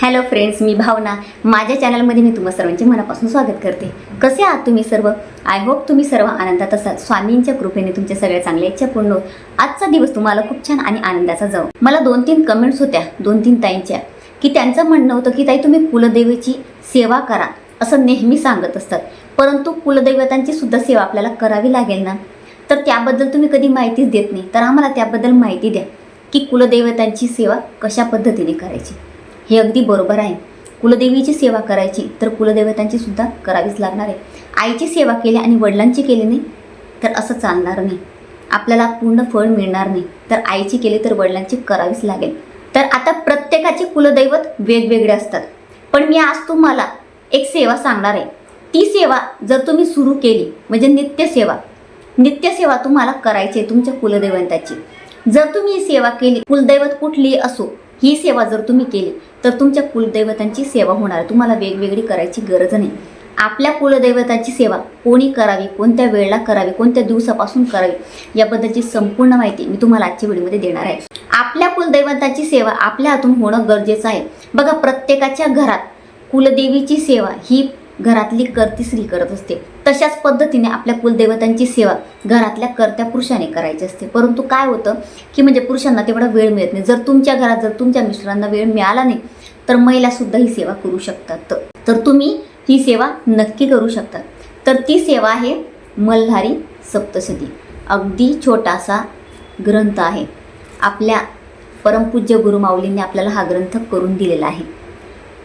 Hello friends, मी भावना. माझ्या चॅनलमध्ये मी तुम्हा सर्वांचे मनापासून स्वागत करते. कसे आहात तुम्ही सर्व? आय होप तुम्ही सर्व आनंदात असाल. स्वामींच्या कृपेने तुमच्या सगळ्या चांगल्या इच्छा पूर्ण होत आजचा दिवस तुम्हाला खूप छान आणि आनंदाचा जाऊ. मला 2-3 कमेंट्स होत्या 2-3 ताईंच्या, की त्यांचं म्हणणं होतं की ताई तुम्ही कुलदेवीची सेवा करा असं नेहमी सांगत असतात, परंतु कुलदैवतांची सुद्धा सेवा आपल्याला करावी लागेल ना, तर त्याबद्दल तुम्ही कधी माहितीच देत नाही. तर आम्हाला त्याबद्दल माहिती द्या की कुलदैवतांची सेवा कशा पद्धतीने करायची. हे अगदी बरोबर आहे. कुलदेवीची सेवा करायची तर कुलदेवतांची सुद्धा करावीच लागणार आहे. आईची सेवा केली आणि वडिलांची केली नाही तर असं चालणार नाही, आपल्याला पूर्ण फळ मिळणार नाही. तर आईची केली तर वडिलांची करावीच लागेल. तर आता प्रत्येकाचे कुलदैवत वेगवेगळे असतात, पण मी आज तुम्हाला एक सेवा सांगणार आहे. ती सेवा जर तुम्ही सुरू केली म्हणजे नित्यसेवा तुम्हाला करायची आहे तुमच्या कुलदैवताची. जर तुम्ही ही सेवा केली, कुलदैवत कुठलीही असो, ही सेवा जर तुम्ही केली तर तुमच्या कुलदैवतांची सेवा होणार. तुम्हाला वेगवेगळी करायची गरज नाही. आपल्या कुलदैवताची सेवा कोणी करावी, कोणत्या वेळेला करावी, कोणत्या दिवसापासून करावी याबद्दलची संपूर्ण माहिती मी तुम्हाला आजच्या व्हिडिओमध्ये देणार आहे. आपल्या कुलदैवताची सेवा आपल्या हातून होणं गरजेचं आहे. बघा, प्रत्येकाच्या घरात कुलदेवीची सेवा ही घरातली कर्ती स्त्री करत असते. तशाच पद्धतीने आपल्या कुलदैवतांची सेवा घरातल्या कर्त्या पुरुषाने करायची असते. परंतु काय होतं की म्हणजे पुरुषांना तेवढा वेळ मिळत नाही. जर तुमच्या घरात जर तुमच्या मिस्टरांना वेळ मिळाला नाही तर महिलासुद्धा ही सेवा करू शकतात. तर तुम्ही ही सेवा नक्की करू शकता. तर ती सेवा आहे मल्हारी सप्तशती. अगदी छोटासा ग्रंथ आहे. आपल्या परमपूज्य गुरुमाऊलींनी आपल्याला हा ग्रंथ करून दिलेला आहे.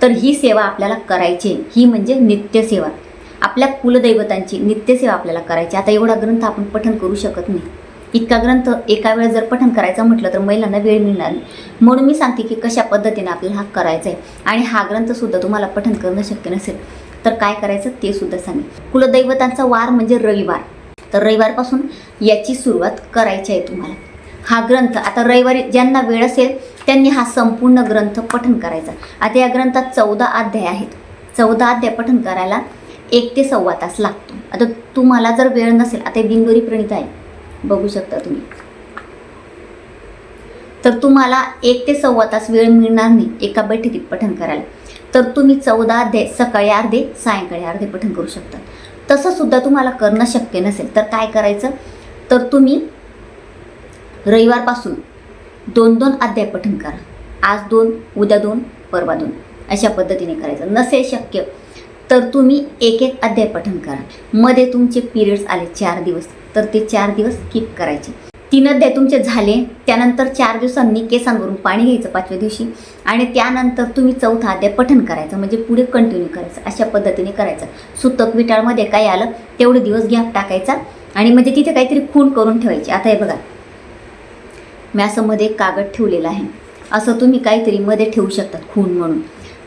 तर ही सेवा आपल्याला करायची, ही म्हणजे नित्यसेवा. आपल्या कुलदैवतांची नित्यसेवा आपल्याला करायची. आता एवढा ग्रंथ आपण पठण करू शकत नाही. इतका ग्रंथ एका वेळेस जर पठण करायचं म्हटलं तर महिलांना वेळ मिळणार नाही. म्हणून मी सांगते की कशा पद्धतीने आपल्याला हा करायचा आहे. आणि हा ग्रंथसुद्धा तुम्हाला पठण करणं शक्य नसेल तर काय करायचं ते सुद्धा सांगेन. कुलदैवतांचा वार म्हणजे रविवार. तर रविवारपासून याची सुरुवात करायची आहे तुम्हाला. हा ग्रंथ आता रविवारी ज्यांना वेळ असेल त्यांनी हा संपूर्ण ग्रंथ पठण करायचा. आता या ग्रंथात 14 अध्याय आहेत. 14 अध्याय पठण करायला 1 ते सव्वा तास लागतो. आता तुम्हाला जर वेळ नसेल, आता दिनदोरी प्रणीत आहे, बघू शकता तुम्ही, तर तुम्हाला 1 ते सव्वा तास वेळ मिळणार नाही एका बैठकीत पठण करायला. तर तुम्ही 14 अध्याय सकाळी अर्धे सायंकाळी अर्धे पठण करू शकता. तसं सुद्धा तुम्हाला करणं शक्य नसेल तर काय करायचं, तर तुम्ही रविवारपासून 2-2 अध्याय पठण करा. आज 2, उद्या 2, परवा 2 अशा पद्धतीने करायचं. नसेल शक्य तर तुम्ही 1-1 अध्याय पठण करा. मध्ये तुमचे पिरियड्स आले 4 दिवस तर ते 4 दिवस स्किप करायचे. 3 अध्याय तुमचे झाले त्यानंतर 4 दिवसांनी केसांवरून पाणी घ्यायचं 5व्या दिवशी आणि त्यानंतर तुम्ही 4था अध्याय पठण करायचं, म्हणजे पुढे कंटिन्यू करायचं. अशा पद्धतीने करायचं. सुतक विटाळमध्ये काय आलं तेवढे दिवस गॅप टाकायचा आणि म्हणजे तिथे काहीतरी खूण करून ठेवायची. आता हे बघा, मी असं मध्ये कागद ठेवलेला आहे, असं तुम्ही काहीतरी मध्ये ठेवू शकता खूण म्हणून.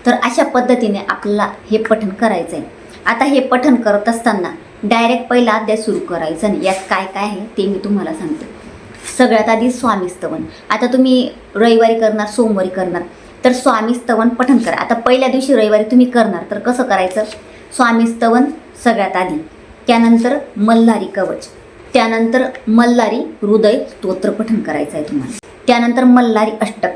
तर अशा पद्धतीने आपल्याला हे पठण करायचं आहे. आता हे पठण करत असताना डायरेक्ट पहिला अध्याय सुरू करायचं नाही. यात काय काय आहे ते मी तुम्हाला सांगते. सगळ्यात आधी स्वामीस्तवन. आता तुम्ही रविवारी करणार, सोमवारी करणार, तर स्वामीस्तवन पठण करा. आता पहिल्या दिवशी रविवारी तुम्ही करणार तर कसं करायचं, स्वामीस्तवन सगळ्यात आधी, त्यानंतर मल्हारी कवच, त्यानंतर मल्हारी हृदय स्तोत्र पठण करायचं आहे तुम्हाला, त्यानंतर मल्हारी अष्टक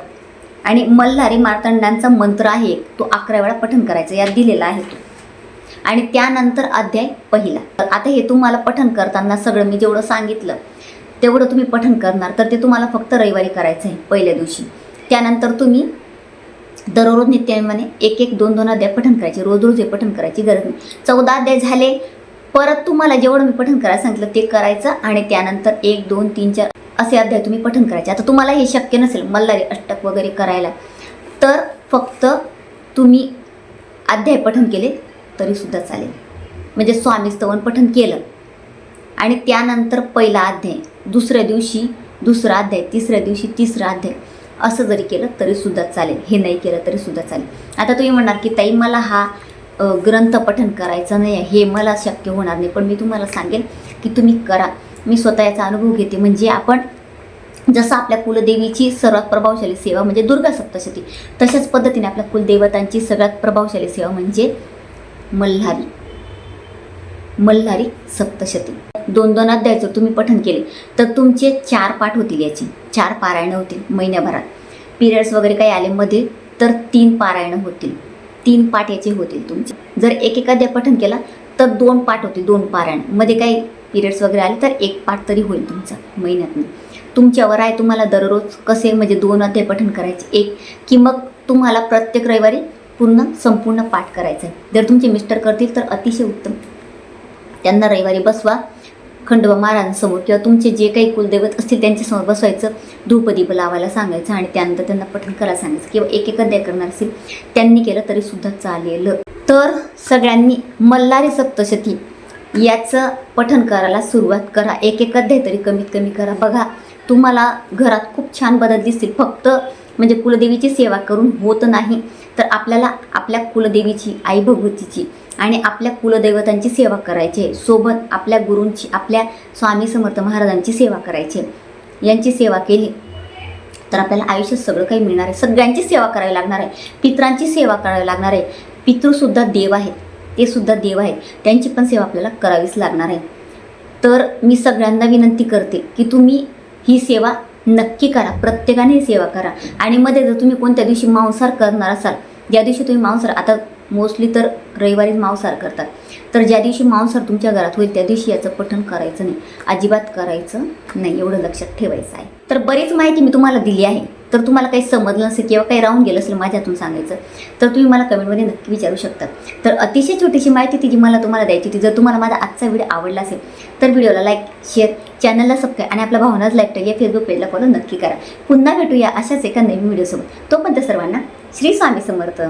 आणि मल्हारी मार्तंडांचा मंत्र आहे तो 11 वेळा पठण करायचा, यात दिलेला आहे तो. आणि त्यानंतर अध्याय पहिला. आता हे तुम्हाला पठण करताना सगळं मी जेवढं सांगितलं तेवढं तुम्ही पठण करणार, तर ते तुम्हाला फक्त रविवारी करायचं आहे पहिल्या दिवशी. त्यानंतर तुम्ही दररोज नित्याने 1-1, 2-2 अध्याय पठण करायचे. रोज रोज हे पठण करायची गरज नाही. 14 अध्याय झाले, परत तुम्हाला जेवढं मी पठण करायला सांगितलं ते करायचं आणि त्यानंतर 1, 2, 3, 4 असे अध्याय तुम्ही पठण करायचे. आता तुम्हाला हे शक्य नसेल मल्हारी अष्टक वगैरे करायला, तर फक्त तुम्ही अध्याय पठण केले तरीसुद्धा चालेल. म्हणजे स्वामीस्तवन पठण केलं आणि त्यानंतर पहिला अध्याय, दुसऱ्या दिवशी दुसरा अध्याय, तिसऱ्या दिवशी तिसरा अध्याय असं जरी केलं तरीसुद्धा चालेल. हे नाही केलं तरीसुद्धा चालेल. आता तुम्ही म्हणणार की ताई मला हा ग्रंथ पठण करायचं नाही, हे मला शक्य होणार नाही, पण मी तुम्हाला सांगेन की तुम्ही करा. मी स्वतः याचा अनुभव घेते. म्हणजे आपण जसं आपल्या कुलदेवीची सर्वात प्रभावशाली सेवा म्हणजे दुर्गा सप्तशती, तशाच पद्धतीने आपल्या कुलदेवतांची सगळ्यात प्रभावशाली सेवा म्हणजे मल्हारी सप्तशती. 2-2 अध्याय जर तुम्ही पठण केले तर तुमचे 4 पाठ होतील, याची 4 पारायणं होतील महिन्याभरात. पिरियड्स वगैरे काही आले मध्ये तर 3 पारायणं होतील, 3 पाठ याचे होतील तुमचे. जर एक अध्याय पठण केला तर 2 पाठ होतील, 2 पारायण. मध्ये काही पिरियड्स वगैरे आले तर 1 पाठ तरी होईल तुमचा महिन्यातून. तुमच्यावर आहे तुम्हाला दररोज कसे म्हणजे 2 अध्याय पठण करायचे, 1 की मग तुम्हाला प्रत्येक रविवारी संपूर्ण पाठ करायचं आहे. जर तुमचे मिस्टर करतील तर अतिशय उत्तम. त्यांना रविवारी बसवा खंडोबा महाराजांसमोर किंवा तुमचे जे काही कुलदैवत असतील त्यांच्यासमोर बसवायचं, धूपदीप लावायला सांगायचं आणि त्यानंतर त्यांना पठण करायला सांगायचं. किंवा एक अध्याय करणार असेल त्यांनी केलं तरी सुद्धा चालेल. तर सगळ्यांनी मल्हारी सप्तशती याचं पठण करायला सुरुवात करा. एक अध्याय तरी कमीत कमी करा. बघा तुम्हाला घरात खूप छान बदल दिसतील. फक्त म्हणजे कुलदेवीची सेवा करून होत नाही, तर आपल्याला आपल्या कुलदेवीची, आई भगवतीची आणि आपल्या कुलदैवतांची सेवा करायची आहे. सोबत आपल्या गुरूंची, आपल्या स्वामी समर्थ महाराजांची सेवा करायची आहे. यांची सेवा केली तर आपल्याला आयुष्यात सगळं काही मिळणार आहे. सगळ्यांची सेवा करावी लागणार आहे. पितरांची सेवा करावी लागणार आहे. पितृसुद्धा देव आहेत, ते सुद्धा देव आहेत, त्यांची पण सेवा आपल्याला करावीच लागणार आहे. तर मी सगळ्यांना विनंती करते की तुम्ही ही सेवा नक्की करा, प्रत्येकाने ही सेवा करा. आणि मध्ये जर तुम्ही कोणत्या दिवशी मांसाहार करणार असाल, ज्या दिवशी तुम्ही मांसाहार, आता मोस्टली तर रविवारीच मांसाहार करतात, तर ज्या दिवशी मांसाहार तुमच्या घरात होईल त्या दिवशी याचं पठण करायचं नाही, अजिबात करायचं नाही, एवढं लक्षात ठेवायचं आहे. तर बरीच माहिती मी तुम्हाला दिली आहे. तर तुम्हाला काही समजलं नसेल किंवा काही राहून गेलं असेल माझ्यातून सांगायचं तर तुम्ही मला कमेंटमध्ये नक्की विचारू शकता. तर अतिशय छोटीशी माहिती ती जी मला तुम्हाला द्यायची होती. जर तुम्हाला माझा आजचा व्हिडिओ आवडला असेल तर व्हिडिओला लाईक, शेअर, चॅनलला सबस्क्राईब आणि आपल्या भावनाच लाईक या फेसबुक पेजला फॉलो नक्की करा. पुन्हा भेटूया अशाच एका नवीन व्हिडिओसोबत. तोपर्यंत सर्वांना श्री स्वामी समर्थ.